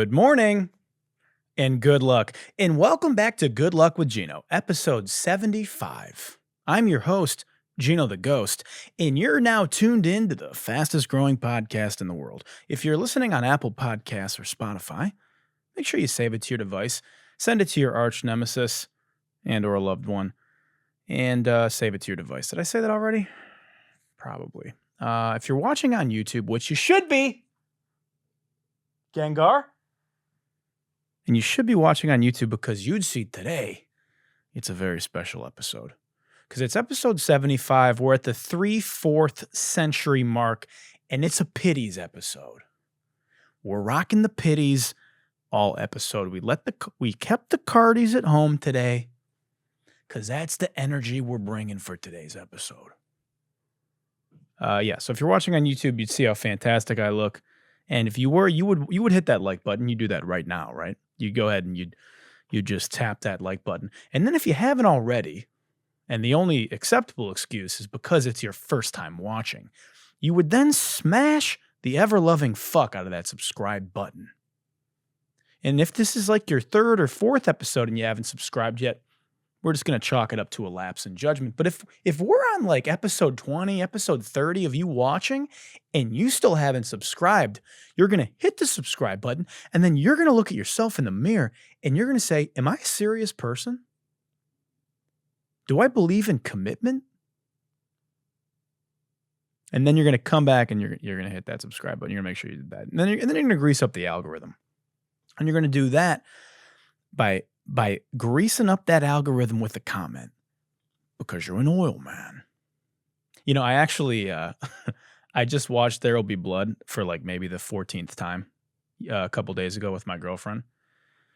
Good morning and good luck. And welcome back to Good Luck with Gino, episode 75. I'm your host, Gino the Ghost, and you're now tuned in to the fastest growing podcast in the world. If you're listening on Apple Podcasts or Spotify, make sure you save it to your device, send it to your arch nemesis and or a loved one, and save it to your device. Did I say that already? Probably. If you're watching on YouTube, which you should be, Gengar, and you should be watching on YouTube because you'd see today, it's a very special episode. Because it's episode 75. We're at the 3/4 century mark, and it's a pitties episode. We're rocking the pitties all episode. We kept the cardies at home today because that's the energy we're bringing for today's episode. So if you're watching on YouTube, you'd see how fantastic I look. And if you were, you would hit that like button. You do that right now, right? You go ahead and you just tap that like button. And then if you haven't already, and the only acceptable excuse is because it's your first time watching, you would then smash the ever-loving fuck out of that subscribe button. And if this is like your third or fourth episode and you haven't subscribed yet, we're just going to chalk it up to a lapse in judgment. But if we're on like episode 20, episode 30 of you watching, and you still haven't subscribed, you're going to hit the subscribe button, and then you're going to look at yourself in the mirror, and you're going to say, am I a serious person? Do I believe in commitment? And then you're going to come back, and you're going to hit that subscribe button. You're going to make sure you did that. And then you're going to grease up the algorithm. And you're going to do that by greasing up that algorithm with a comment, because you're an oil man. You know, I actually, I just watched There'll Be Blood for like maybe the 14th time a couple days ago with my girlfriend.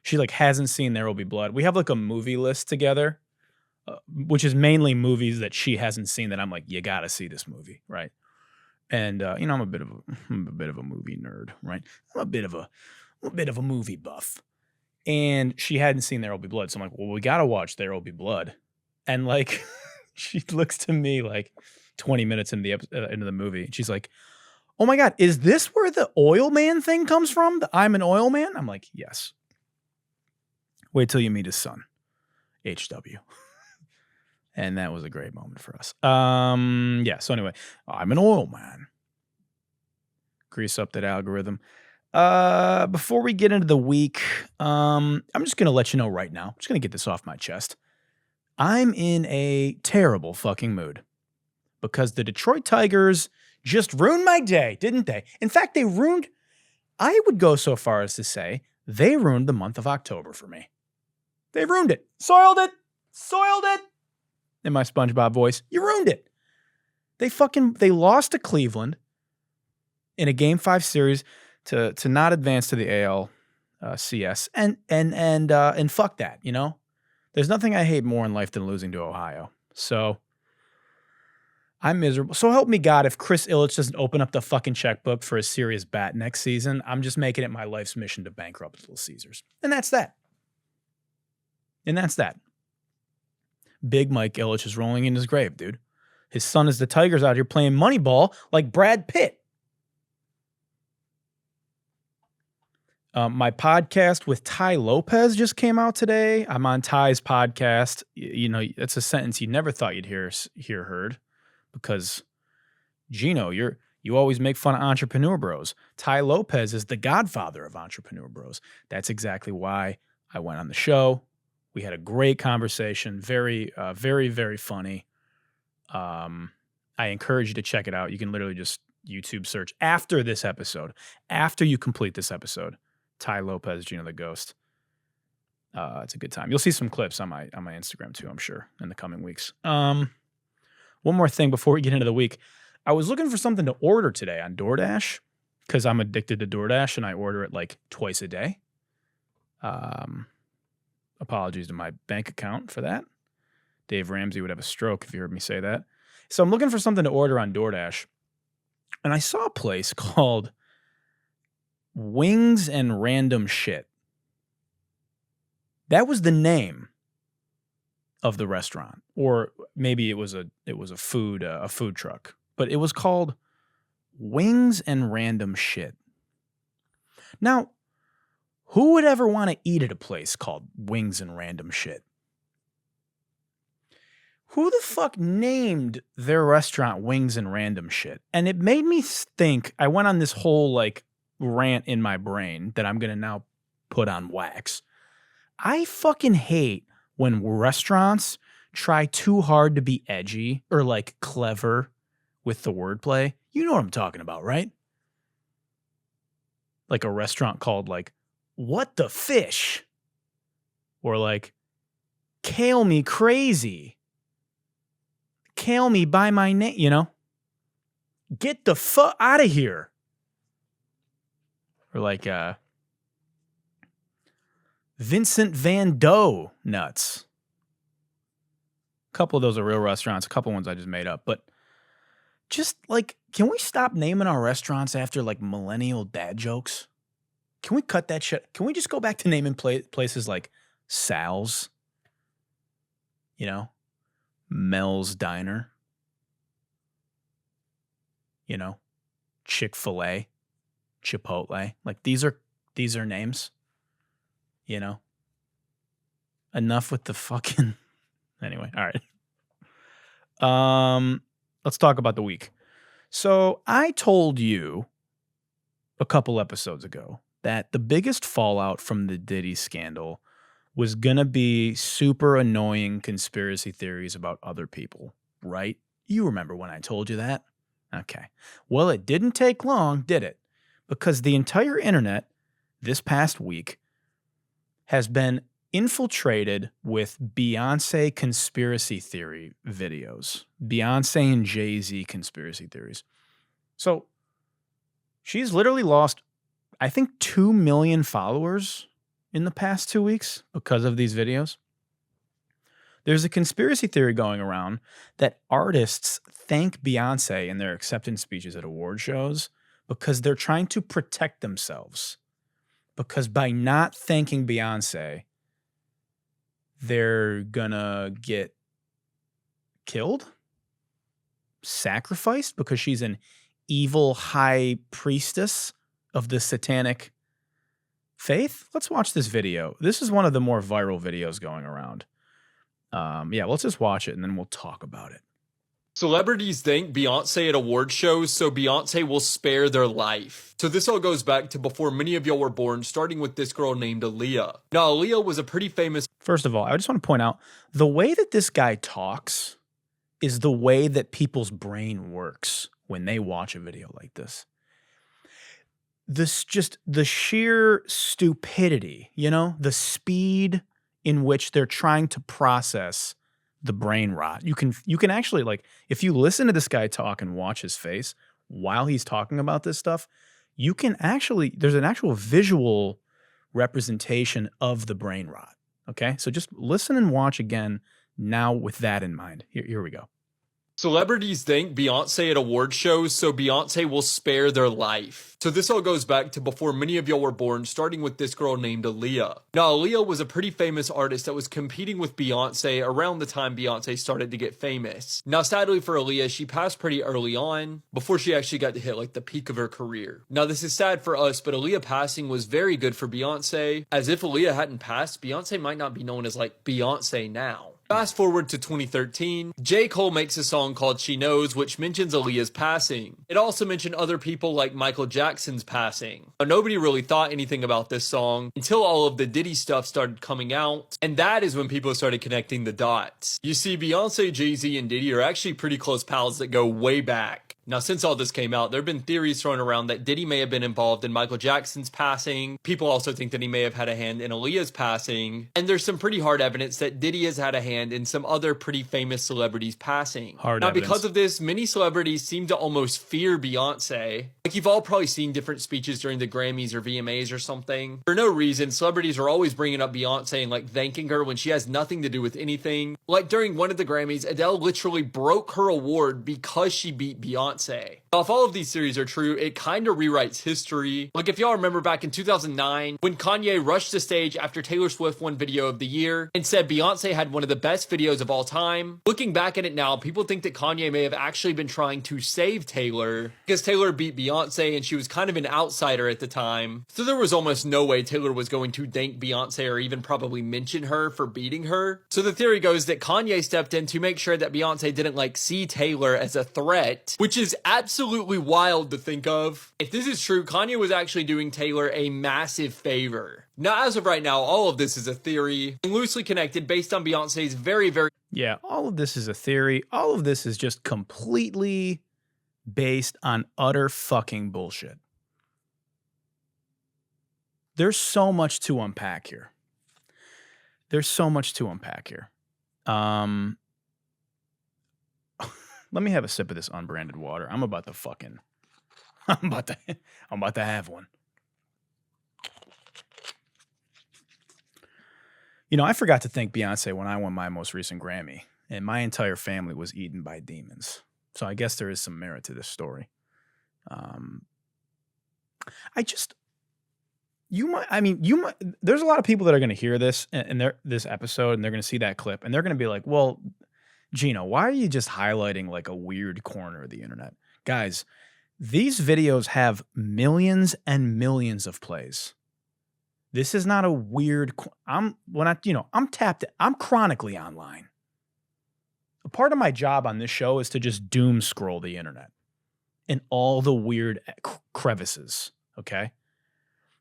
She like hasn't seen There'll Be Blood. We have like a movie list together, which is mainly movies that she hasn't seen that I'm like, you got to see this movie, right? And you know, I'm a bit of a movie nerd, right? I'm a bit of a movie buff. And she hadn't seen There'll Be Blood. So I'm like, well, we got to watch There'll Be Blood. And like, she looks to me like 20 minutes into the movie. And she's like, oh my God, is this where the oil man thing comes from? The I'm an oil man? I'm like, yes. Wait till you meet his son, HW. And that was a great moment for us. So anyway, I'm an oil man. Grease up that algorithm. Before we get into the week, I'm just going to let you know right now. I'm just going to get this off my chest. I'm in a terrible fucking mood because the Detroit Tigers just ruined my day, didn't they? In fact, I would go so far as to say they ruined the month of October for me. They ruined it. Soiled it. In my SpongeBob voice, you ruined it. They lost to Cleveland in a Game 5 series to not advance to the AL CS, and fuck that, you know? There's nothing I hate more in life than losing to Ohio. So I'm miserable. So help me God, if Chris Ilitch doesn't open up the fucking checkbook for a serious bat next season, I'm just making it my life's mission to bankrupt Little Caesars. And that's that. Big Mike Ilitch is rolling in his grave, dude. His son is the Tigers out here playing Moneyball like Brad Pitt. My podcast with Ty Lopez just came out today. I'm on Ty's podcast. You know, it's a sentence you never thought you'd hear heard, because Gino, you always make fun of entrepreneur bros. Ty Lopez is the godfather of entrepreneur bros. That's exactly why I went on the show. We had a great conversation. Very, very, very funny. I encourage you to check it out. You can literally just YouTube search after this episode. After you complete this episode, Ty Lopez, Gino the Ghost. It's a good time. You'll see some clips on my Instagram too, I'm sure, in the coming weeks. One more thing before we get into the week. I was looking for something to order today on DoorDash because I'm addicted to DoorDash and I order it like twice a day. Apologies to my bank account for that. Dave Ramsey would have a stroke if you heard me say that. So I'm looking for something to order on DoorDash, and I saw a place called Wings and Random Shit. That was the name of the restaurant, or maybe it was a food truck, but it was called Wings and Random Shit. Now, Who would ever want to eat at a place called Wings and Random Shit? Who the fuck named their restaurant Wings and Random Shit? And it made me think, I went on this whole like rant in my brain that I'm going to now put on wax. I fucking hate when restaurants try too hard to be edgy or like clever with the wordplay. You know what I'm talking about, right? Like a restaurant called like, What the Fish? Or like, Kale Me Crazy. Kale me by my name, you know? Get the fuck out of here. Or like Vincent Van Dough nuts. A couple of those are real restaurants. A couple ones I just made up. But just like, can we stop naming our restaurants after like millennial dad jokes? Can we cut that shit? Can we just go back to naming places like Sal's? You know? Mel's Diner, you know, Chick-fil-A, Chipotle. Like these are names, you know. Enough with the fucking. Anyway, all right. Let's talk about the week. So I told you a couple episodes ago that the biggest fallout from the Diddy scandal was going to be super annoying conspiracy theories about other people, right? You remember when I told you that? Okay. Well, it didn't take long, did it? Because the entire internet this past week has been infiltrated with Beyoncé conspiracy theory videos. Beyoncé and Jay-Z conspiracy theories. So she's literally lost, I think, 2 million followers in the past 2 weeks because of these videos. There's a conspiracy theory going around that artists thank Beyonce in their acceptance speeches at award shows because they're trying to protect themselves. Because by not thanking Beyonce, they're gonna get killed, sacrificed, because she's an evil high priestess of the satanic faith. Let's watch this video. This is one of the more viral videos going around. Yeah, let's just watch it and then we'll talk about it. Celebrities thank Beyonce at award shows so Beyonce will spare their life. So this all goes back to before many of y'all were born, starting with this girl named Aaliyah. Now, Aaliyah was a pretty famous... First of all, I just want to point out, the way that this guy talks is the way that people's brain works when they watch a video like this. This just the sheer stupidity, you know, the speed in which they're trying to process the brain rot. You can actually, like, if you listen to this guy talk and watch his face while he's talking about this stuff, you can actually, there's an actual visual representation of the brain rot. Okay, so just listen and watch again now with that in mind. Here we go. Celebrities thank Beyonce at award shows so Beyonce will spare their life. So this all goes back to before many of y'all were born, starting with this girl named Aaliyah. Now, Aaliyah was a pretty famous artist that was competing with Beyonce around the time Beyonce started to get famous. Now, sadly for Aaliyah, she passed pretty early on, before she actually got to hit like the peak of her career. Now, this is sad for us, but Aaliyah passing was very good for Beyonce, as if Aaliyah hadn't passed, Beyonce might not be known as like Beyonce now. Fast forward to 2013, J. Cole makes a song called She Knows, which mentions Aaliyah's passing. It also mentioned other people like Michael Jackson's passing. But nobody really thought anything about this song until all of the Diddy stuff started coming out, and that is when people started connecting the dots. You see, Beyonce, Jay-Z, and Diddy are actually pretty close pals that go way back. Now, since all this came out, there have been theories thrown around that Diddy may have been involved in Michael Jackson's passing. People also think that he may have had a hand in Aaliyah's passing. And there's some pretty hard evidence that Diddy has had a hand in some other pretty famous celebrities passing. Now, because of this, many celebrities seem to almost fear Beyonce. Like, you've all probably seen different speeches during the Grammys or VMAs or something. For no reason, celebrities are always bringing up Beyonce and, like, thanking her when she has nothing to do with anything. Like, during one of the Grammys, Adele literally broke her award because she beat Beyonce. Now, if all of these theories are true, it kind of rewrites history. Like if y'all remember back in 2009, when Kanye rushed the stage after Taylor Swift won Video of the Year and said Beyonce had one of the best videos of all time. Looking back at it now, people think that Kanye may have actually been trying to save Taylor because Taylor beat Beyonce and she was kind of an outsider at the time. So there was almost no way Taylor was going to thank Beyonce or even probably mention her for beating her. So the theory goes that Kanye stepped in to make sure that Beyonce didn't like see Taylor as a threat, which is absolutely wild to think of. If this is true, Kanye was actually doing Taylor a massive favor. Now, as of right now, all of this is a theory and loosely connected based on Beyonce's very Yeah, all of this is a theory. All of this is just completely based on utter fucking bullshit. There's so much to unpack here. Let me have a sip of this unbranded water. I'm about to have one. You know, I forgot to thank Beyonce when I won my most recent Grammy, and my entire family was eaten by demons. So I guess there is some merit to this story. There's a lot of people that are going to hear this and this episode, and they're going to see that clip, and they're going to be like, well, Gino, why are you just highlighting like a weird corner of the internet? Guys, these videos have millions and millions of plays. This is not a weird, I'm chronically online. A part of my job on this show is to just doom scroll the internet and all the weird crevices, okay?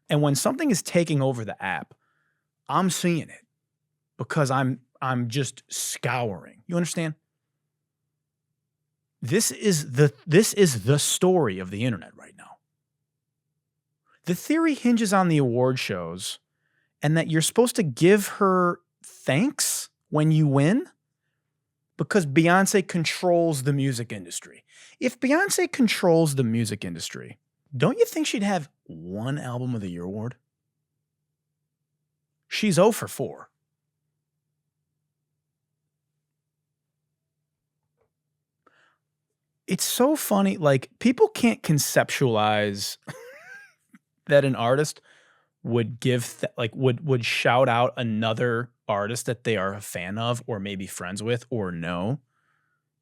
And when something is taking over the app, I'm seeing it because I'm just scouring. You understand? This is the story of the internet right now. The theory hinges on the award shows and that you're supposed to give her thanks when you win because Beyonce controls the music industry. If Beyonce controls the music industry, don't you think she'd have one Album of the Year award? She's 0 for 4. It's so funny. Like, people can't conceptualize that an artist would give would shout out another artist that they are a fan of or maybe friends with or know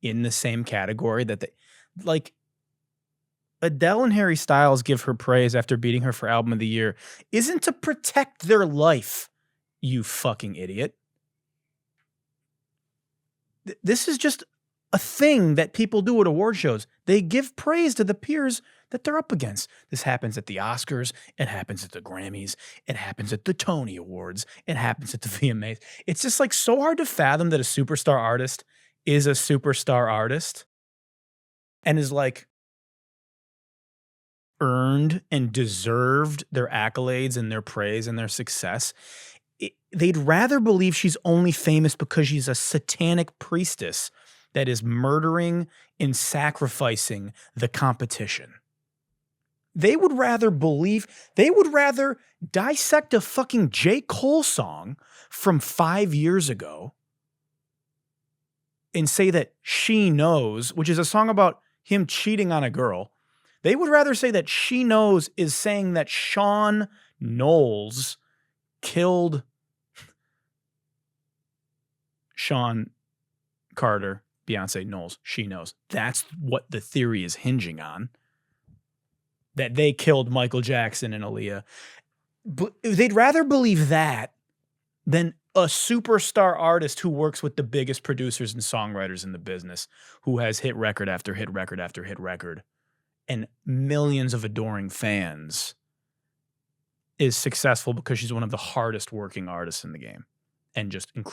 in the same category that they like. Adele and Harry Styles give her praise after beating her for Album of the Year isn't to protect their life, you fucking idiot. This is just a thing that people do at award shows. They give praise to the peers that they're up against. This happens at the Oscars. It happens at the Grammys. It happens at the Tony Awards. It happens at the VMAs. It's just like so hard to fathom that a superstar artist is a superstar artist and is like earned and deserved their accolades and their praise and their success. They'd rather believe she's only famous because she's a satanic priestess that is murdering and sacrificing the competition. They would rather dissect a fucking J. Cole song from 5 years ago and say that She Knows, which is a song about him cheating on a girl. They would rather say that She Knows is saying that Sean Knowles killed Sean Carter, Beyonce Knowles. She Knows. That's what the theory is hinging on. That they killed Michael Jackson and Aaliyah. But they'd rather believe that than a superstar artist who works with the biggest producers and songwriters in the business, who has hit record after hit record after hit record, and millions of adoring fans, is successful because she's one of the hardest working artists in the game and just an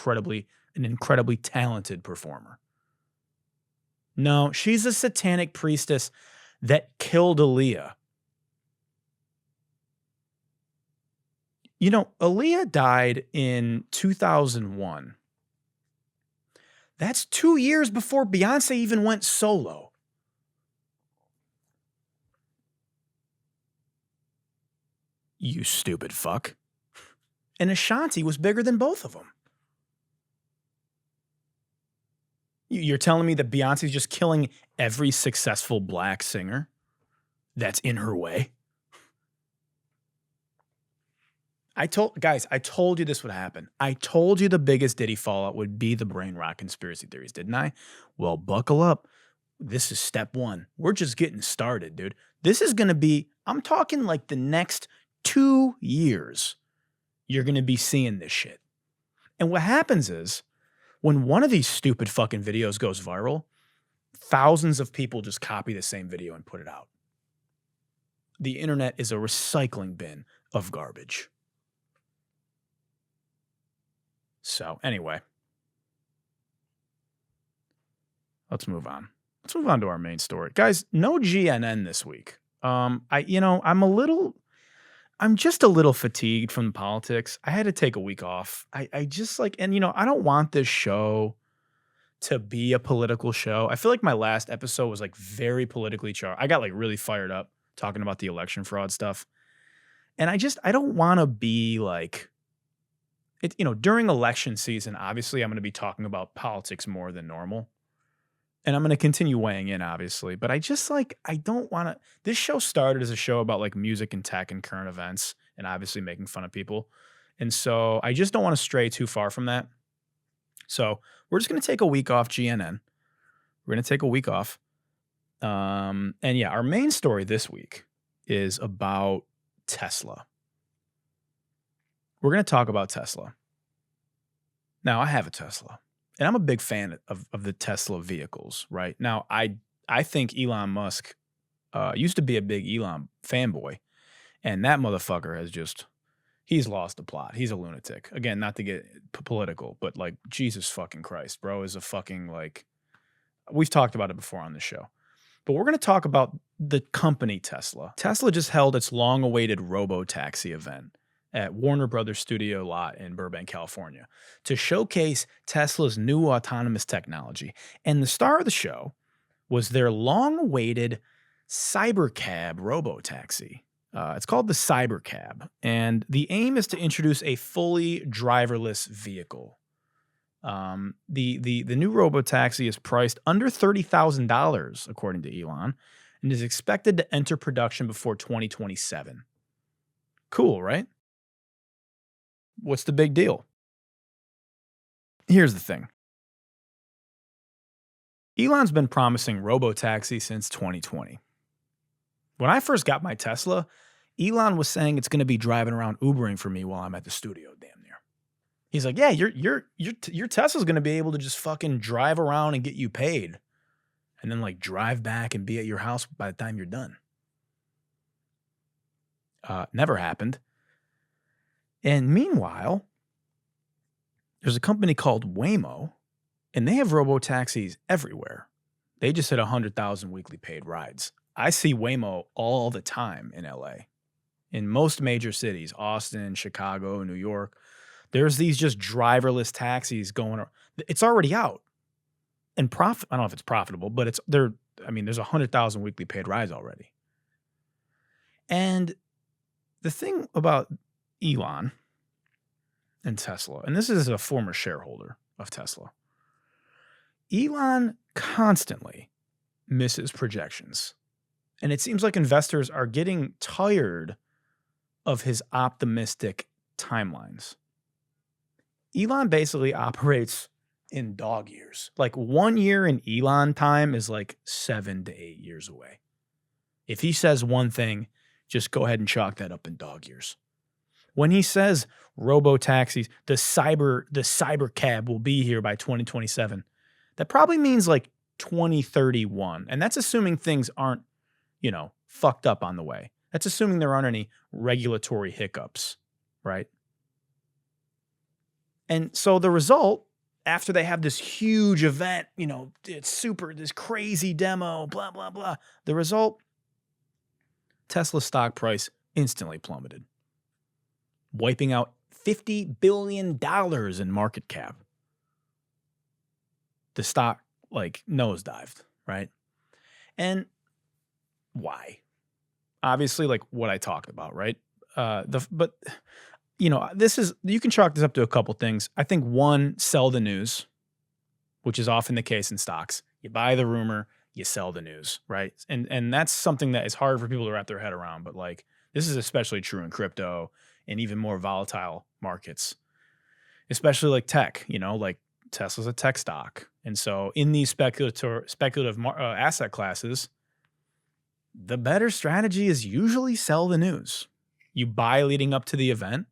incredibly talented performer. No, she's a satanic priestess that killed Aaliyah. You know, Aaliyah died in 2001. That's 2 years before Beyonce even went solo. You stupid fuck. And Ashanti was bigger than both of them. You're telling me that Beyonce's just killing every successful black singer that's in her way? I told you this would happen. I told you the biggest Diddy fallout would be the brain rot conspiracy theories, didn't I? Well, buckle up. This is step one. We're just getting started, dude. This is going to be, I'm talking like the next 2 years, you're going to be seeing this shit. And what happens is, when one of these stupid fucking videos goes viral, thousands of people just copy the same video and put it out. The internet is a recycling bin of garbage. So anyway, let's move on. Let's move on to our main story. Guys, no GNN this week. I'm just a little fatigued from the politics. I had to take a week off. I just like, and I don't want this show to be a political show. I feel like my last episode was like very politically charged. I got like really fired up talking about the election fraud stuff. And I don't want to be like, during election season, obviously I'm going to be talking about politics more than normal. And I'm going to continue weighing in, obviously. But I don't want to. This show started as a show about like music and tech and current events and obviously making fun of people. And so I just don't want to stray too far from that. So we're just going to take a week off GNN. We're going to take a week off. And yeah, our main story this week is about Tesla. We're going to talk about Tesla. Now, I have a Tesla. And I'm a big fan of the Tesla vehicles, right? Now, I think Elon Musk used to be a big Elon fanboy, and that motherfucker he's lost the plot. He's a lunatic. Again, not to get political, but like, Jesus fucking Christ, bro, is a fucking like, we've talked about it before on the show. But we're going to talk about the company Tesla. Tesla just held its long-awaited robotaxi event at Warner Brothers Studio lot in Burbank, California, to showcase Tesla's new autonomous technology. And the star of the show was their long-awaited Cybercab robotaxi. It's called the Cybercab, and the aim is to introduce a fully driverless vehicle. The new robotaxi is priced under $30,000, according to Elon, and is expected to enter production before 2027. Cool, right? What's the big deal? Here's the thing. Elon's been promising robotaxi since 2020. When I first got my Tesla, Elon was saying it's going to be driving around Ubering for me while I'm at the studio, damn near. He's like, yeah, your Tesla's going to be able to just fucking drive around and get you paid, and then like drive back and be at your house by the time you're done. Never happened. And meanwhile, there's a company called Waymo, and they have robotaxis everywhere. They just hit 100,000 weekly paid rides. I see Waymo all the time in LA. In most major cities, Austin, Chicago, New York, there's these just driverless taxis going. It's already out. And I don't know if it's profitable, but there's 100,000 weekly paid rides already. And the thing about Elon and Tesla, and this is a former shareholder of Tesla, Elon constantly misses projections. And it seems like investors are getting tired of his optimistic timelines. Elon basically operates in dog years. Like 1 year in Elon time is like 7 to 8 years away. If he says one thing, just go ahead and chalk that up in dog years. When he says robo-taxis, the cyber cab will be here by 2027, that probably means like 2031. And that's assuming things aren't, fucked up on the way. That's assuming there aren't any regulatory hiccups, right? And so the result, after they have this huge event, it's this crazy demo, blah, blah, blah. The result, Tesla's stock price instantly plummeted, wiping out $50 billion in market cap. The stock nosedived, right? And why? Obviously, like what I talked about, right? You can chalk this up to a couple things. I think one, sell the news. which is often the case in stocks. You buy the rumor, you sell the news, right? And that's something that is hard for people to wrap their head around. But like, this is especially true in crypto and even more volatile markets, especially like tech. You know, like Tesla's a tech stock, and so in these speculative asset classes, the better strategy is usually sell the news. You buy leading up to the event,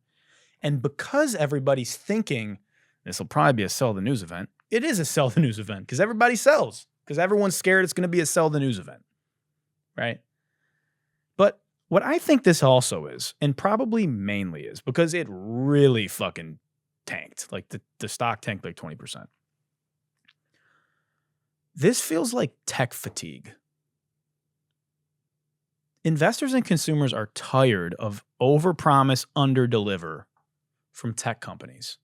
and because everybody's thinking this will probably be a sell the news event, it is a sell the news event because everybody sells. Because everyone's scared it's going to be a sell the news event, right? But what I think this also is, and probably mainly is, because it really fucking tanked. Like the stock tanked like 20%. This feels like tech fatigue. Investors and consumers are tired of overpromise, underdeliver from tech companies.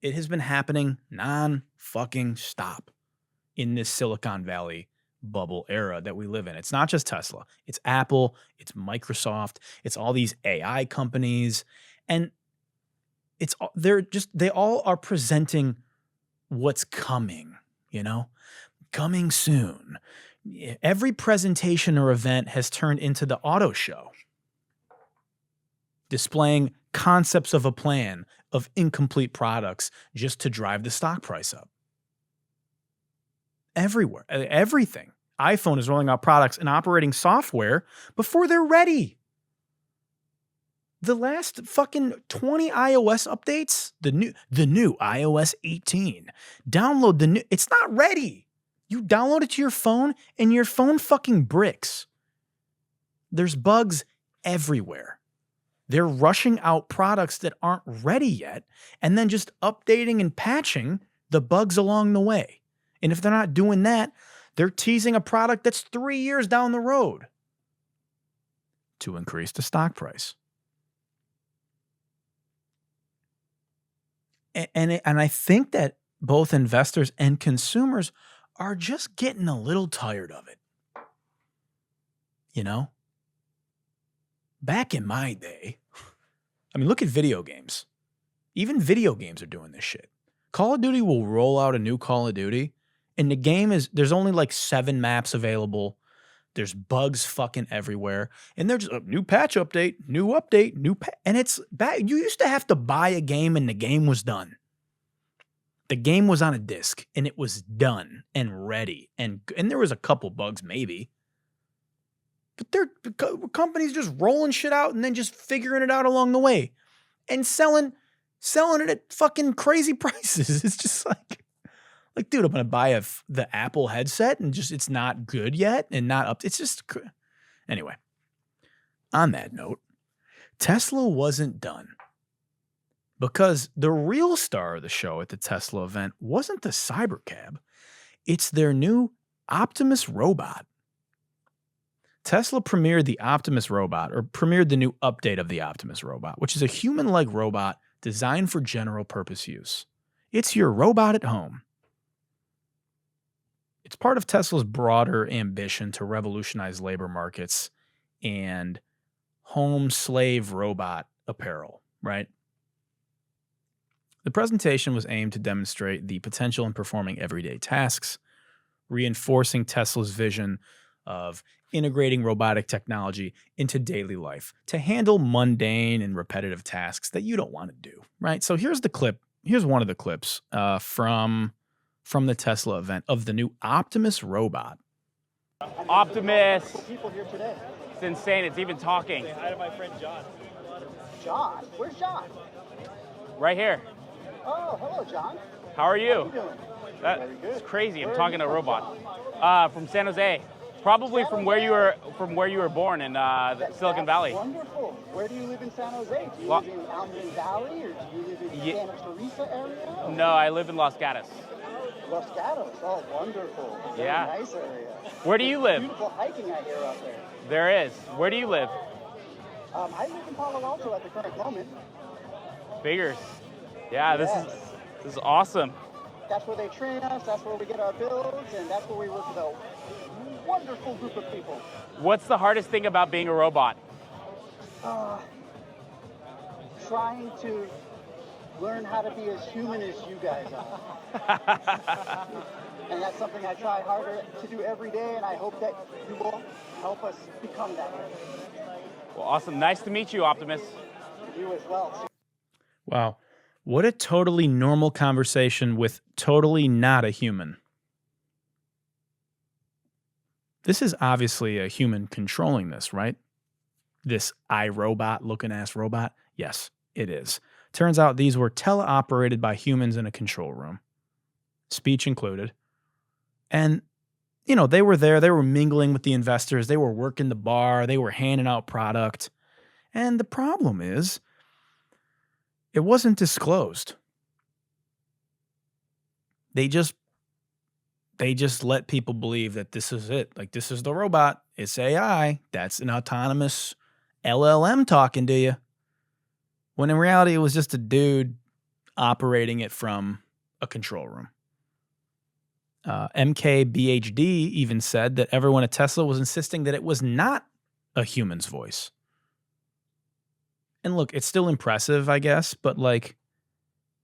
It has been happening non-fucking stop in this Silicon Valley bubble era that we live in. It's not just Tesla. It's Apple. It's Microsoft. It's all these AI companies. And they all are presenting what's coming, you know, coming soon. Every presentation or event has turned into the auto show, displaying concepts of a plan of incomplete products just to drive the stock price up. Everywhere, everything. iPhone is rolling out products and operating software before they're ready. The last fucking 20 iOS updates, the new iOS 18. Download the new, it's not ready. You download it to your phone and your phone fucking bricks. There's bugs everywhere. They're rushing out products that aren't ready yet and then just updating and patching the bugs along the way. And if they're not doing that, they're teasing a product that's 3 years down the road to increase the stock price. And I think that both investors and consumers are just getting a little tired of it. You know? Back in my day, I mean, look at video games. Even video games are doing this shit. Call of Duty will roll out a new Call of Duty, and the game there's only like 7 maps available. There's bugs fucking everywhere. And they're just a new patch update, and it's bad. You used to have to buy a game and the game was done. The game was on a disc and it was done and ready. And there was a couple bugs maybe. But companies just rolling shit out and then just figuring it out along the way and selling it at fucking crazy prices. It's just like, dude, I'm going to buy the Apple headset and just, it's not good yet and not up. It's just, anyway, on that note, Tesla wasn't done because the real star of the show at the Tesla event wasn't the Cybercab. It's their new Optimus robot. Tesla premiered the Optimus robot, or premiered the new update of the Optimus robot, which is a human-like robot designed for general purpose use. It's your robot at home. It's part of Tesla's broader ambition to revolutionize labor markets and home slave robot apparel, right? The presentation was aimed to demonstrate the potential in performing everyday tasks, reinforcing Tesla's vision of integrating robotic technology into daily life to handle mundane and repetitive tasks that you don't want to do, right? So here's the clip. Here's one of the clips from the Tesla event of the new Optimus robot. Optimus. People here today. It's insane. It's even talking. Say hi to my friend John. John? Where's John? Right here. Oh, hello, John. How are you? How are you doing? Very good. That's crazy. I'm Where are talking you to a from, robot. From San Jose. Probably San from Jose? where you were born in Silicon Valley. Wonderful. Where do you live in San Jose? Do you Well, live in Almond Valley or do you live in Ye- Santa Teresa area? No, I live in Los Gatos. Los Gatos. Oh, wonderful. Very Yeah. nice area. Where do you live? Beautiful hiking I hear out there. There is. Where do you live? I live in Palo Alto at the current moment. Figures. Yeah, Yes. this is awesome. That's where they train us, that's where we get our builds, and that's where we work with a wonderful group of people. What's the hardest thing about being a robot? Trying to learn how to be as human as you guys are. And that's something I try harder to do every day, and I hope that you will help us become that way. Well, awesome. Nice to meet you, Optimus. You as well. Wow. What a totally normal conversation with totally not a human. This is obviously a human controlling this, right? This iRobot looking ass robot? Yes, it is. Turns out these were teleoperated by humans in a control room, speech included. And, you know, they were there. They were mingling with the investors. They were working the bar. They were handing out product. And the problem is, it wasn't disclosed. They just let people believe that this is it. Like, this is the robot. It's AI. That's an autonomous LLM talking to you. When in reality, it was just a dude operating it from a control room. MKBHD even said that everyone at Tesla was insisting that it was not a human's voice. And look, it's still impressive, I guess, but like,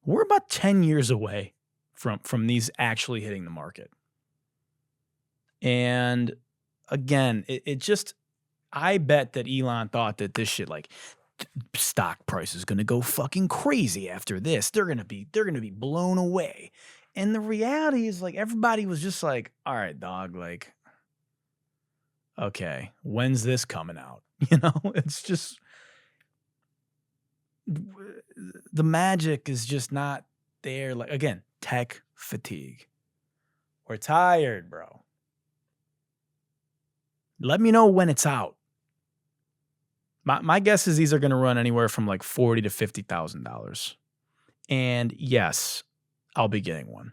we're about 10 years away from these actually hitting the market. And again, it just, I bet that Elon thought that this shit, like, stock price is going to go fucking crazy after this. They're going to be blown away. And the reality is, like, everybody was just like, all right, dog, like, okay, when's this coming out? You know, it's just, the magic is just not there. Like, again, tech fatigue. We're tired, bro. Let me know when it's out. My guess is these are going to run anywhere from like $40,000 to $50,000. And yes, I'll be getting one.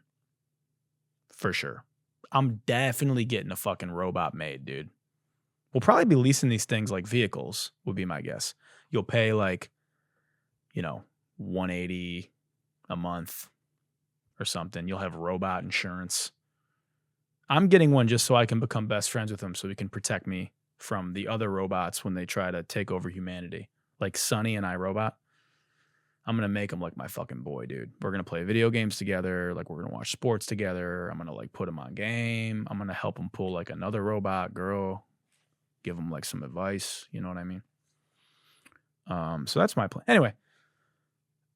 For sure. I'm definitely getting a fucking robot made, dude. We'll probably be leasing these things like vehicles, would be my guess. You'll pay like, you know, $180 a month or something. You'll have robot insurance. I'm getting one just so I can become best friends with him so he can protect me from the other robots when they try to take over humanity. Like Sonny and iRobot. I'm going to make him like my fucking boy, dude. We're going to play video games together. Like, we're going to watch sports together. I'm going to like put him on game. I'm going to help him pull like another robot girl. Give him like some advice. You know what I mean? So that's my plan. Anyway.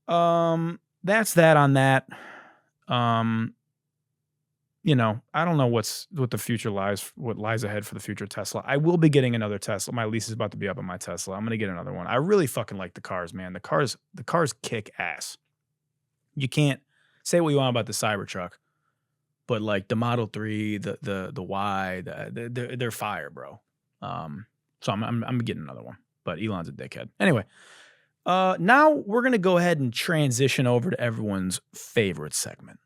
That's that on that. You know, I don't know what the future what lies ahead for the future of Tesla. I will be getting another Tesla. My lease is about to be up on my Tesla. I'm going to get another one. I really fucking like the cars, man. The cars kick ass. You can't say what you want about the Cybertruck, but like the Model 3, the Y, they're fire, bro. So I'm getting another one, but Elon's a dickhead. Anyway, now we're going to go ahead and transition over to everyone's favorite segment.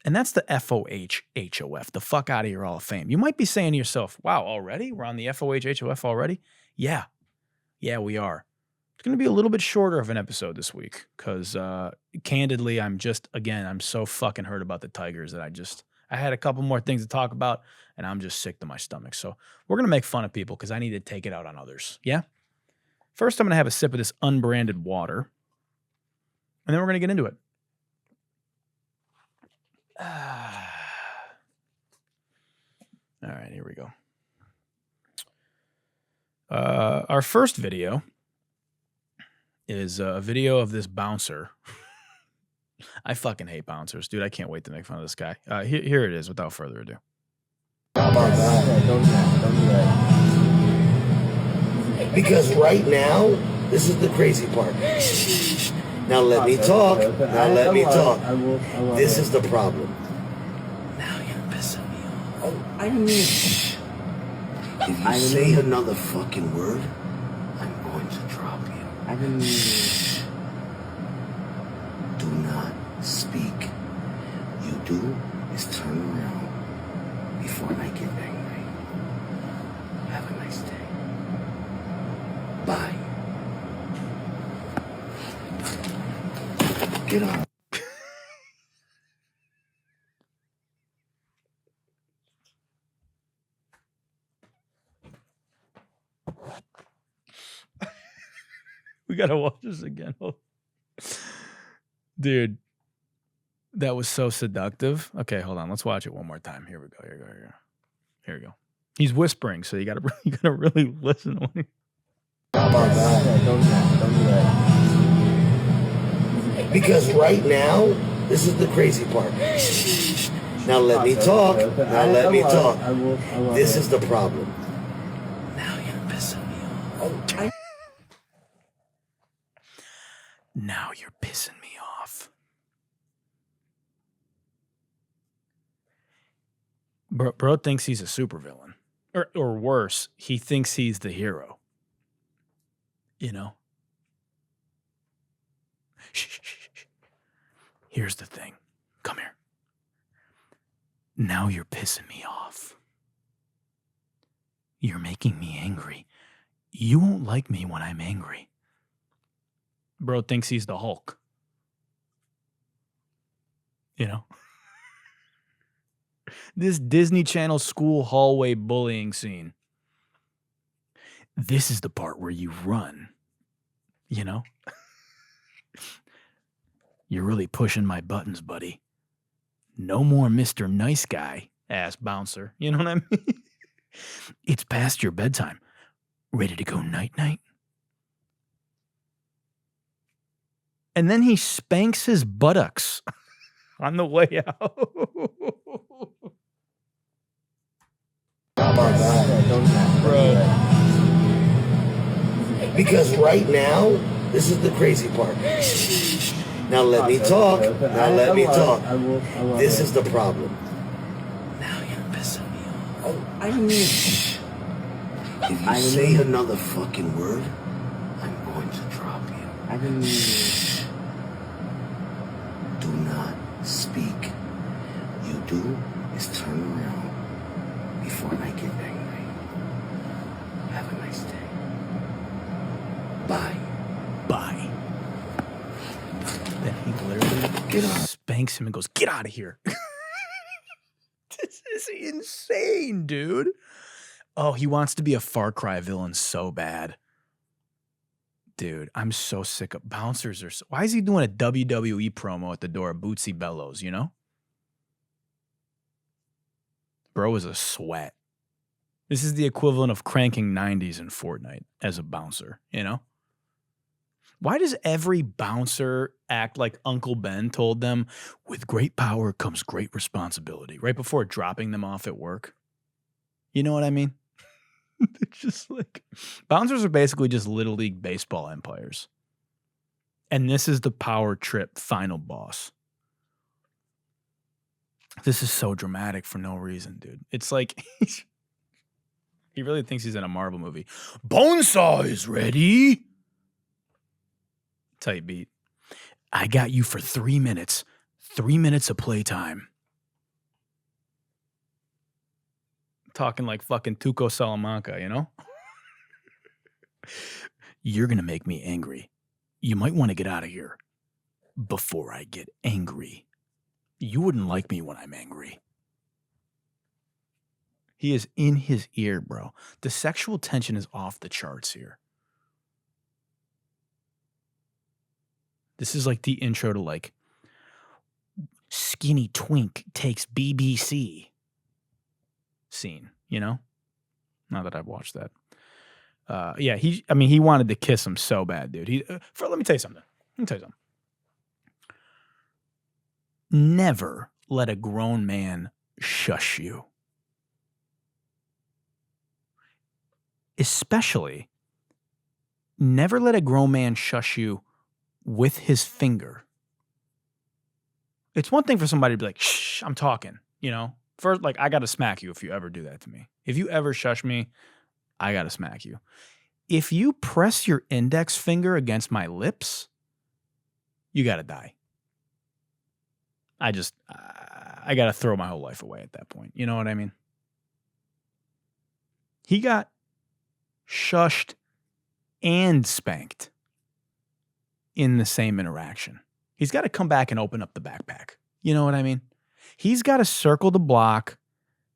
And that's the FOH HOF, the fuck out of your Hall of Fame. You might be saying to yourself, wow, already? We're on the FOH HOF already? Yeah, we are. It's going to be a little bit shorter of an episode this week because, candidly, I'm so fucking hurt about the Tigers that I had a couple more things to talk about, and I'm just sick to my stomach. So we're going to make fun of people because I need to take it out on others. Yeah? First, I'm going to have a sip of this unbranded water, and then we're going to get into it. All right, here we go. Our first video is a video of this bouncer. I fucking hate bouncers, dude. I can't wait to make fun of this guy. Here it is, without further ado. Don't do that. Because right now, this is the crazy part. Now let me talk. This is the problem. Now you're pissing me off. I mean, if you say another fucking word, I'm going to drop you. Do not speak. You do is turn around before I get angry. Have a nice day. Bye. Get on. We gotta watch this again. Dude, that was so seductive. Okay, hold on. Let's watch it one more time. Here we go. Here we go. He's whispering, so you gotta really listen to what he... How about that? Don't do that. Because right now, this is the crazy part. Now let me talk. Now let me talk. I will. This is the problem. Now you're pissing me off. Now you're pissing me off. Bro thinks he's a supervillain. Or worse, he thinks he's the hero. You know? Shh. Here's the thing. Come here. Now you're pissing me off. You're making me angry. You won't like me when I'm angry. Bro thinks he's the Hulk. You know? This Disney Channel school hallway bullying scene. This is the part where you run. You know? You're really pushing my buttons, buddy. No more Mr. Nice Guy, ass bouncer. You know what I mean? It's past your bedtime. Ready to go night-night? And then he spanks his buttocks on the way out. How about that? Don't do that. Bro. Because right now, this is the crazy part. Now let me talk. Now let me talk. I will. This is the problem. Now you're pissing me off. I mean, If you say another fucking word, I'm going to drop you. I didn't mean. Do not speak. You do is turn around before I get angry. Have a nice day. Bye. Bye. Then he literally spanks him and goes, "Get out of here." This is insane, dude. Oh, he wants to be a Far Cry villain so bad. Dude, I'm so sick of bouncers. Why is he doing a WWE promo at the door of Bootsy Bellows, you know? Bro is a sweat. This is the equivalent of cranking 90s in Fortnite as a bouncer, you know? Why does every bouncer act like Uncle Ben told them, with great power comes great responsibility, right before dropping them off at work? You know what I mean? It's just like, bouncers are basically just Little League baseball umpires. And this is the power trip final boss. This is so dramatic for no reason, dude. It's like, he really thinks he's in a Marvel movie. Bonesaw is ready. Tight beat. I got you for 3 minutes. 3 minutes of playtime. Talking like fucking Tuco Salamanca, you know? You're going to make me angry. You might want to get out of here before I get angry. You wouldn't like me when I'm angry. He is in his ear, bro. The sexual tension is off the charts here. This is like the intro to like Skinny Twink takes BBC scene, you know? Not that I've watched that. Yeah, he wanted to kiss him so bad, dude. Let me tell you something. Never let a grown man shush you. Especially, never let a grown man shush you with his finger. It's one thing for somebody to be like, shh, I'm talking, you know? First, like, I got to smack you if you ever do that to me. If you ever shush me, I got to smack you. If you press your index finger against my lips, you got to die. I got to throw my whole life away at that point. You know what I mean? He got shushed and spanked in the same interaction. He's got to come back and open up the backpack. You know what I mean? He's got to circle the block,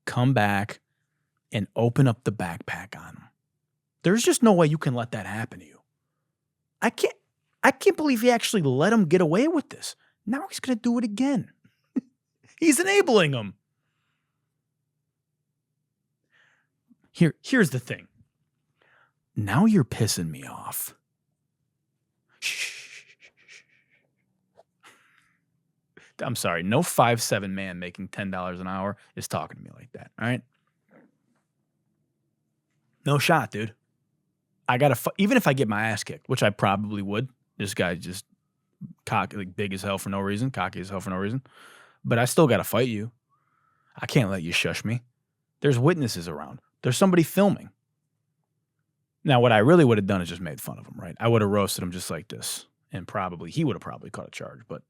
come back, and open up the backpack on him. There's just no way you can let that happen to you. I can't believe he actually let him get away with this. Now he's going to do it again. He's enabling them. Here's the thing. Now you're pissing me off. Shh. I'm sorry. No 5'7" man making $10 an hour is talking to me like that. All right. No shot, dude. I gotta even if I get my ass kicked, which I probably would. This guy's just big as hell for no reason, cocky as hell for no reason. But I still gotta fight you. I can't let you shush me. There's witnesses around. There's somebody filming. Now, what I really would have done is just made fun of him, right? I would have roasted him just like this, and he would have probably caught a charge. But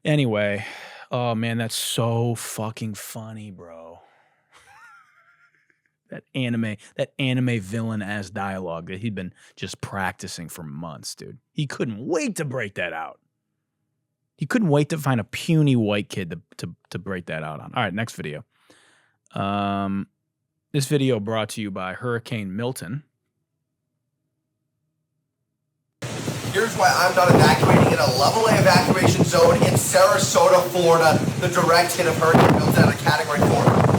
anyway, oh man, that's so fucking funny, bro. That anime villain ass dialogue that he'd been just practicing for months, dude. He couldn't wait to break that out. He couldn't wait to find a puny white kid to break that out on. All right, next video. This video brought to you by Hurricane Milton. Here's why I'm not evacuating in a level A evacuation zone in Sarasota, Florida, the direct hit of Hurricane Milton at a Category 4.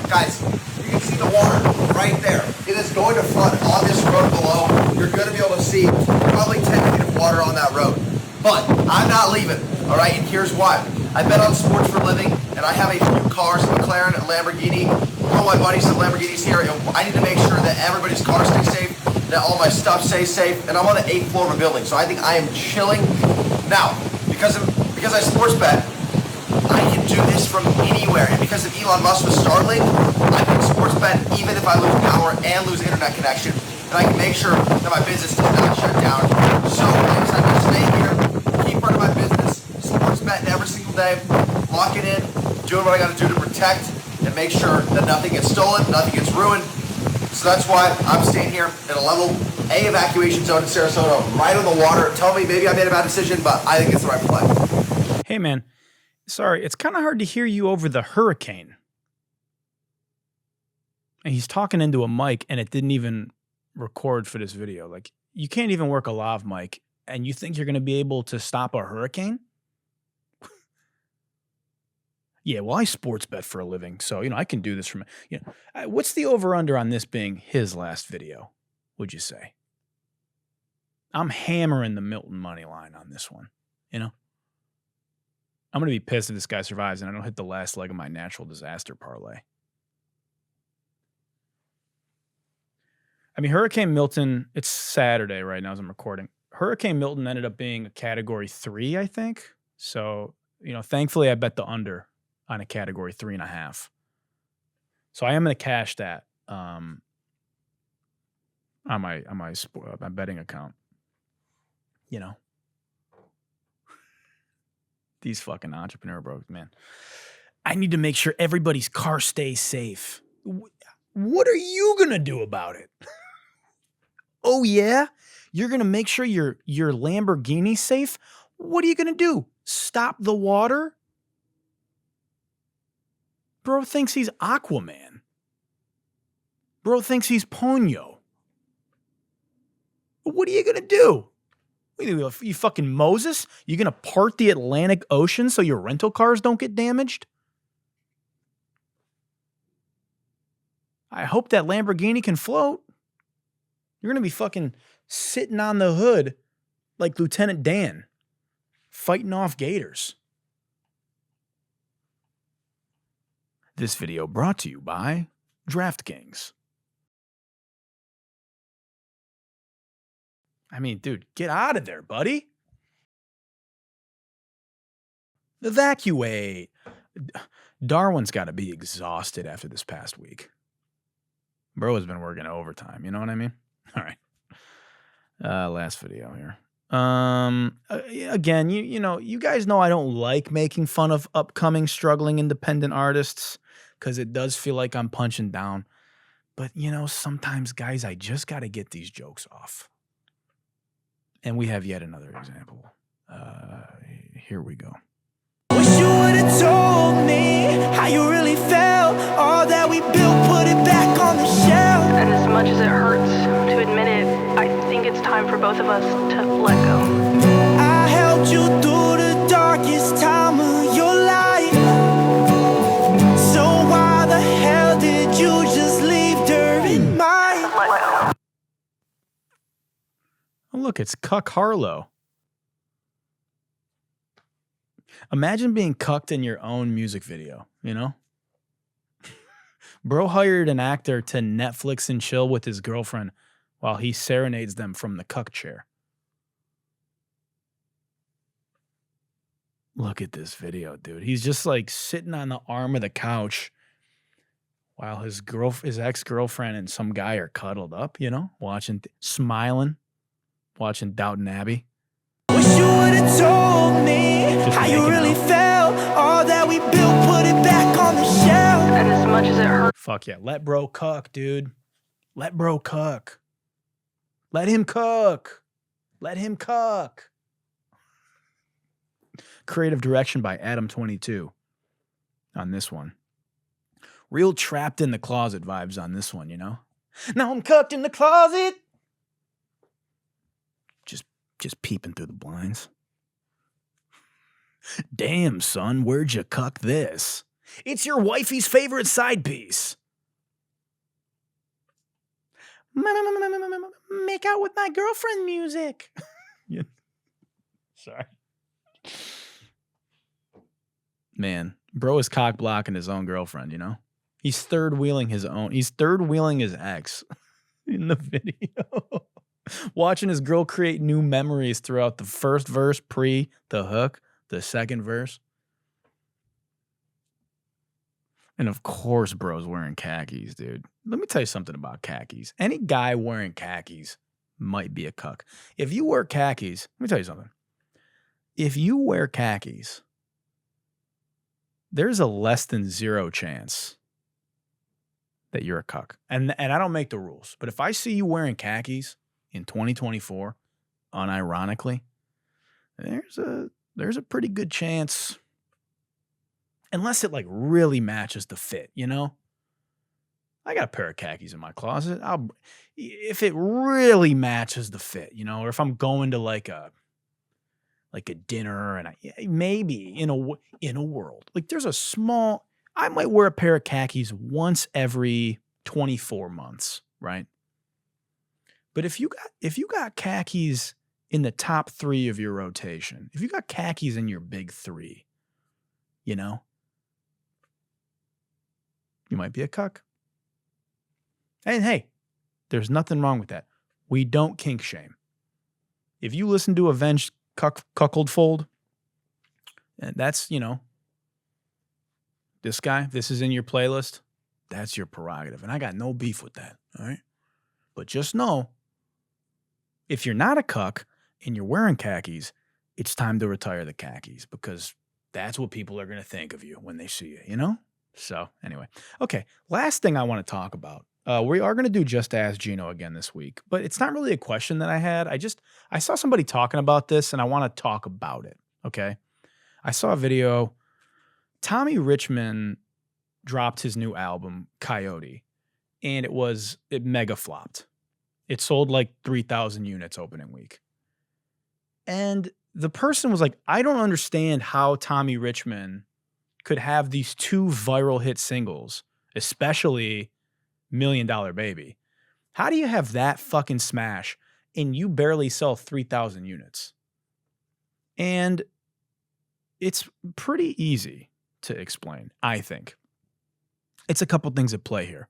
Guys, you can see the water right there. It is going to flood on this road below. You're going to be able to see probably 10 feet of water on that road. But I'm not leaving, all right? And here's why. I bet on sports for a living, and I have a few cars, a McLaren, a Lamborghini. All my buddies have Lamborghinis here, and I need to make sure that everybody's cars stay safe, that all my stuff stays safe, and I'm on the 8th floor of a building, so I think I am chilling. Now, because I sports bet, I can do this from anywhere, and because of Elon Musk with Starlink, I can sports bet even if I lose power and lose internet connection, and I can make sure that my business does not shut down. So, guys, I'm going to stay here, keep running my business, sports betting every single day, lock it in, doing what I got to do to protect and make sure that nothing gets stolen, nothing gets ruined. So that's why I'm staying here in a level A evacuation zone in Sarasota, right on the water. Tell me maybe I made a bad decision, but I think it's the right play. Hey, man. Sorry, it's kind of hard to hear you over the hurricane. And he's talking into a mic, and it didn't even record for this video. Like, you can't even work a lav mic, and you think you're going to be able to stop a hurricane? Yeah, well, I sports bet for a living, so, I can do this from, what's the over-under on this being his last video, would you say? I'm hammering the Milton money line on this one, I'm going to be pissed if this guy survives and I don't hit the last leg of my natural disaster parlay. I mean, Hurricane Milton, it's Saturday right now as I'm recording. Hurricane Milton ended up being a Category 3, I think. So, thankfully I bet the under on a Category 3.5. So I am going to cash that on my betting account. These fucking entrepreneur bros, man. I need to make sure everybody's car stays safe. What are you going to do about it? Oh, yeah? You're going to make sure your Lamborghini's safe? What are you going to do? Stop the water? Bro thinks he's Aquaman. Bro thinks he's Ponyo. What are you going to do? You fucking Moses? You going to part the Atlantic Ocean so your rental cars don't get damaged? I hope that Lamborghini can float. You're going to be fucking sitting on the hood like Lieutenant Dan, fighting off gators. This video brought to you by DraftKings. I mean, dude, get out of there, buddy. Evacuate. Darwin's got to be exhausted after this past week. Bro has been working overtime. You know what I mean? All right. Last video here. Again, you guys know I don't like making fun of upcoming struggling independent artists because it does feel like I'm punching down. But, sometimes, guys, I just got to get these jokes off. And we have yet another example. Here we go. Wish you would have told me how you really felt. All that we built, put it back on the shelf. And as much as it hurts to admit it, I think it's time for both of us to let go. I held you through the dark look, it's Cuck Harlow. Imagine being cucked in your own music video, you know? Bro hired an actor to Netflix and chill with his girlfriend while he serenades them from the cuck chair. Look at this video, dude. He's just like sitting on the arm of the couch while his ex-girlfriend and some guy are cuddled up, you know, smiling, watching Downton Abbey. Wish you would've told me Just how you making really out. felt. All that we built, put it back on the shelf. And as much as it hurts, Fuck yeah. Let bro cuck, dude. Let bro cuck. Let him cook. Let him cook. Creative direction by Adam22 on this one. Real trapped in the closet vibes on this one, you know? Now I'm cooked in the closet. Just peeping through the blinds. Damn, son, where'd you cuck this? It's your wifey's favorite side piece. Make out with my girlfriend music. Yeah. Sorry. Man, bro is cock blocking his own girlfriend, you know? He's third wheeling his ex in the video. Watching his girl create new memories throughout the first verse pre the hook, the second verse. And of course, bro's wearing khakis, dude. Let me tell you something about khakis. Any guy wearing khakis might be a cuck. If you wear khakis, let me tell you something. If you wear khakis, there's a less than 0 chance that you're a cuck. And I don't make the rules, but if I see you wearing khakis in 2024, unironically, there's a pretty good chance, unless it like really matches the fit, you know? I got a pair of khakis in my closet. If it really matches the fit, you know, or if I'm going to like a dinner and maybe in a world, like there's I might wear a pair of khakis once every 24 months, right? But if you got khakis in the top 3 of your rotation, if you got khakis in your big 3, you know, you might be a cuck. And hey, there's nothing wrong with that. We don't kink shame. If you listen to Avenged Cuckold Fold, and that's, you know, this guy, this is in your playlist, that's your prerogative. And I got no beef with that, all right? But just know, if you're not a cuck and you're wearing khakis, it's time to retire the khakis because that's what people are going to think of you when they see you, you know? So anyway, okay, last thing I want to talk about. We are going to do Just Ask Gino again this week, but it's not really a question that I had. I saw somebody talking about this and I want to talk about it, okay? I saw a video. Tommy Richman dropped his new album, Coyote, and it mega flopped. It sold like 3,000 units opening week. And the person was like, I don't understand how Tommy Richman could have these 2 viral hit singles, especially $1 Million Baby. How do you have that fucking smash and you barely sell 3,000 units? And it's pretty easy to explain, I think. It's a couple things at play here.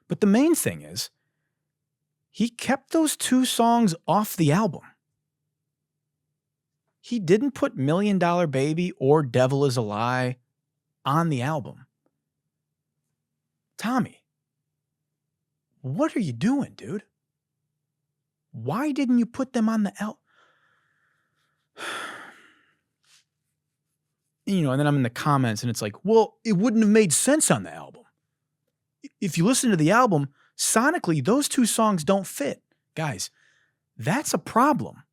But the main thing is, he kept those 2 songs off the album. He didn't put $1 Million Baby or Devil Is a Lie on the album. Tommy, what are you doing, dude? Why didn't you put them on the album? You know, and then I'm in the comments and it's like, well, it wouldn't have made sense on the album. If you listen to the album, sonically, those 2 songs don't fit. Guys, that's a problem.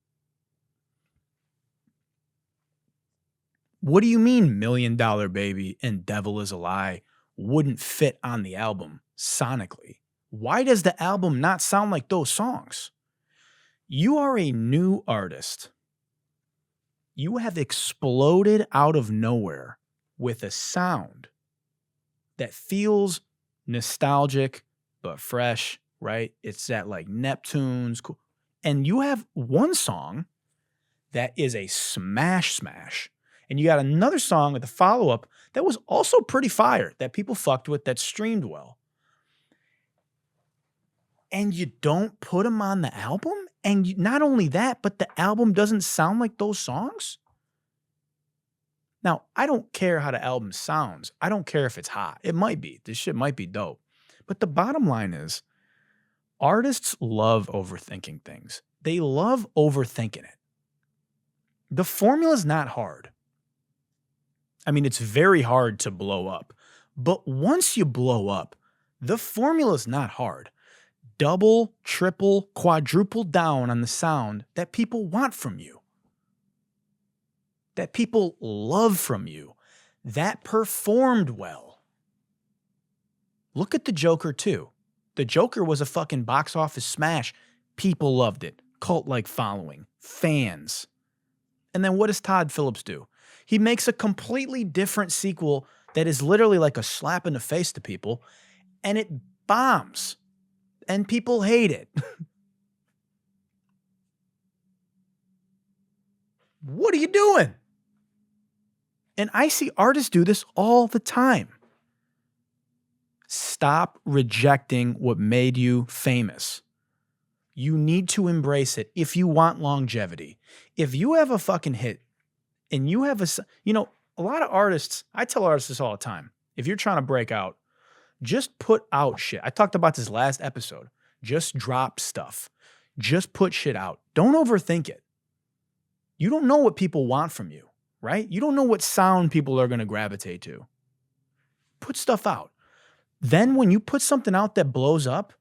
What do you mean $1 Million Baby and Devil Is a Lie wouldn't fit on the album sonically? Why does the album not sound like those songs? You are a new artist. You have exploded out of nowhere with a sound that feels nostalgic but fresh, right? It's that like Neptune's cool. And you have one song that is a smash, and you got another song with a follow-up that was also pretty fire, that people fucked with, that streamed well. And you don't put them on the album? And not only that, but the album doesn't sound like those songs? Now, I don't care how the album sounds. I don't care if it's hot. It might be. This shit might be dope. But the bottom line is, artists love overthinking things. They love overthinking it. The formula's not hard. I mean, it's very hard to blow up. But once you blow up, the formula's not hard. Double, triple, quadruple down on the sound that people want from you, that people love from you, that performed well. Look at the Joker too. The Joker was a fucking box office smash. People loved it. Cult-like following. Fans. And then what does Todd Phillips do? He makes a completely different sequel that is literally like a slap in the face to people, and it bombs. And people hate it. What are you doing? And I see artists do this all the time. Stop rejecting what made you famous. You need to embrace it if you want longevity. If you have a fucking hit and you have a lot of artists, I tell artists this all the time. If you're trying to break out, just put out shit. I talked about this last episode. Just drop stuff. Just put shit out. Don't overthink it. You don't know what people want from you, right? You don't know what sound people are going to gravitate to. Put stuff out. Then when you put something out that blows up,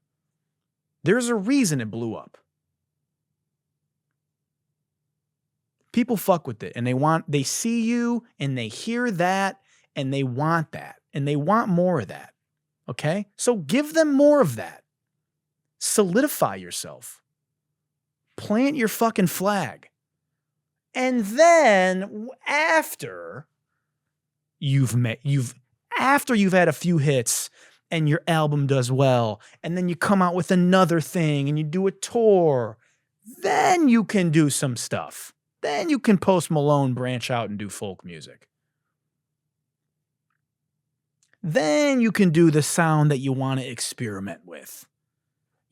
there's a reason it blew up. People fuck with it and they see you and they hear that and they want that and they want more of that. Okay? So give them more of that. Solidify yourself. Plant your fucking flag. And then after you've had a few hits and your album does well, and then you come out with another thing and you do a tour, then you can do some stuff. Then you can Post Malone branch out and do folk music. Then you can do the sound that you want to experiment with.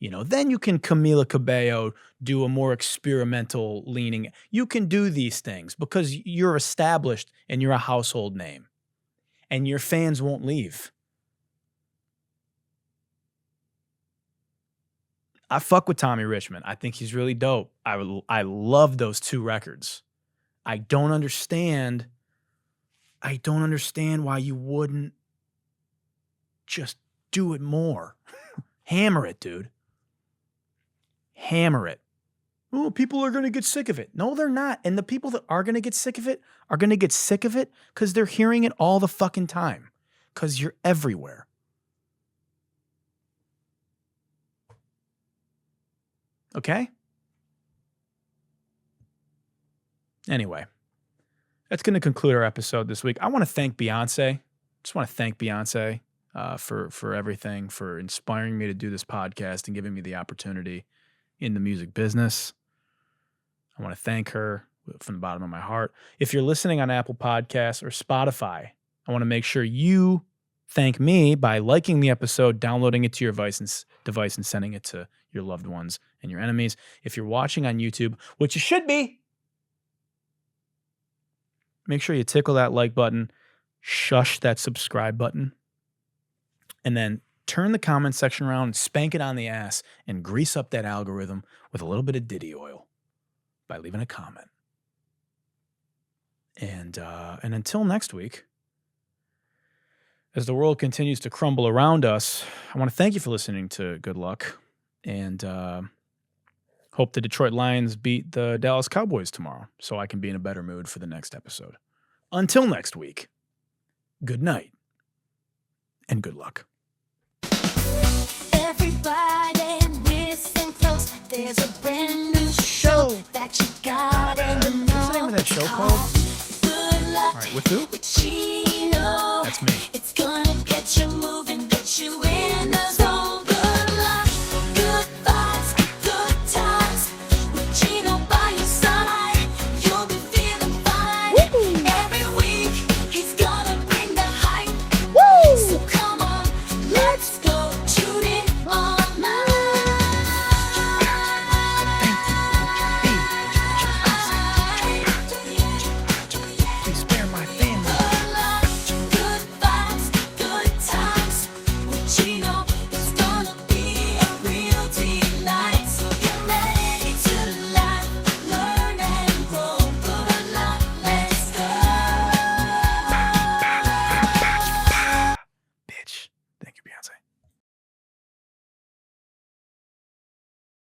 Then you can Camila Cabello do a more experimental leaning. You can do these things because you're established and you're a household name. And your fans won't leave. I fuck with Tommy Richman. I think he's really dope. I love those 2 records. I don't understand why you wouldn't just do it more. Hammer it, dude. Hammer it. Oh, people are going to get sick of it. No, they're not. And the people that are going to get sick of it are going to get sick of it because they're hearing it all the fucking time. Because you're everywhere. Okay? Anyway, that's going to conclude our episode this week. I want to thank Beyonce. Just want to thank Beyonce for everything, for inspiring me to do this podcast and giving me the opportunity in the music business. I want to thank her from the bottom of my heart. If you're listening on Apple Podcasts or Spotify, I want to make sure you thank me by liking the episode, downloading it to your device and sending it to your loved ones and your enemies. If you're watching on YouTube, which you should be, make sure you tickle that like button, shush that subscribe button, and then turn the comment section around and spank it on the ass and grease up that algorithm with a little bit of Diddy oil by leaving a comment. And until next week, as the world continues to crumble around us, I want to thank you for listening to Good Luck, and hope the Detroit Lions beat the Dallas Cowboys tomorrow so I can be in a better mood for the next episode. Until next week, good night and good luck. Everybody listen close. There's a brand new show that you gotta know. What's the name of that show called? Good Luck. All right, with who? With Gino. That's me. It's gonna get you moving.